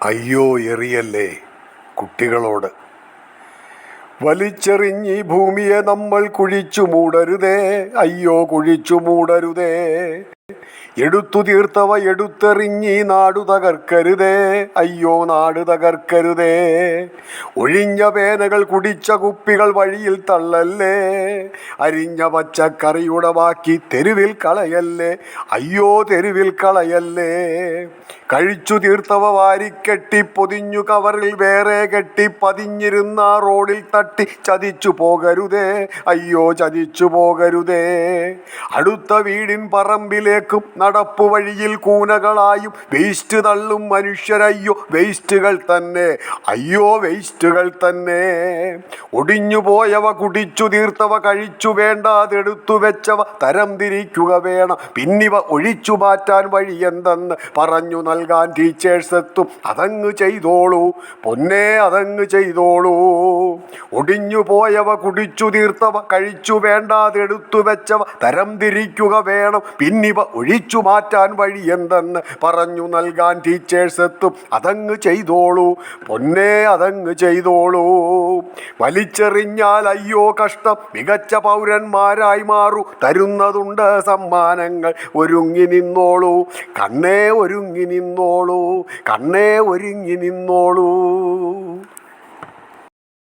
അയ്യോ എറിയല്ലേ കുട്ടികളോട്. വലിച്ചെറിഞ്ഞി ഭൂമിയെ നമ്മൾ കുഴിച്ചു മൂടരുതേ, അയ്യോ കുഴിച്ചു മൂടരുതേ. എടുത്തു തീർത്തവ എടുത്തെറിഞ്ഞി നാടു തകർക്കരുതേ, അയ്യോ നാട് തകർക്കരുതേ. ഒഴിഞ്ഞ പേനകൾ കുടിച്ച കുപ്പികൾ വഴിയിൽ തള്ളല്ലേ, അരിഞ്ഞ പച്ചക്കറിയുടെ ബാക്കി തെരുവിൽ കളയല്ലേ, അയ്യോ തെരുവിൽ കളയല്ലേ. കഴിച്ചു തീർത്തവ വാരിക്കെട്ടി പൊതിഞ്ഞു കവറിൽ വേറെ കെട്ടി പതിഞ്ഞിരുന്ന റോഡിൽ തട്ടി ചതിച്ചു പോകരുതേ, അയ്യോ ചതിച്ചു പോകരുതേ. അടുത്ത വീടിൻ പറമ്പിലേക്കും നടപ്പു വഴിയിൽ കൂനകളായും വേസ്റ്റ് തള്ളും മനുഷ്യരയ്യോ വേസ്റ്റുകൾ തന്നെ, അയ്യോ വേസ്റ്റുകൾ തന്നെ. ഒടിഞ്ഞു പോയവ കുടിച്ചു തീർത്തവ കഴിച്ചു വേണ്ടാതെടുത്തു വെച്ചവ തരം തിരിക്കുക വേണം, പിന്നിവ ഒഴിച്ചു മാറ്റാൻ വഴി എന്തെന്ന് പറഞ്ഞു നൽകാൻ ടീച്ചേഴ്സ് എത്തും. അതങ്ങ് ചെയ്തോളൂ പൊന്നേ, അതങ്ങ് ചെയ്തോളൂ. ഒടിഞ്ഞു പോയവ കുടിച്ചു തീർത്തവ കഴിച്ചു വേണ്ടാതെടുത്തു വെച്ചവ തരം തിരിക്കുക വേണം, പിന്നിവ ഒഴിച്ചു മാറ്റാൻ വഴി എന്തെന്ന് പറഞ്ഞു നൽകാൻ ടീച്ചേഴ്സ് എത്തും. അതങ്ങ് ചെയ്തോളൂ പൊന്നേ, അതങ്ങ് ചെയ്തോളൂ. വലിച്ചെറിഞ്ഞാൽ അയ്യോ കഷ്ടം, മികച്ച പൗരന്മാരായി മാറൂ, തരുന്നതുണ്ട് സമ്മാനങ്ങൾ, ഒരുങ്ങി നിന്നോളൂ കണ്ണേ, ഒരുങ്ങി നിന്നോളൂ കണ്ണേ, ഒരുങ്ങി നിന്നോളൂ.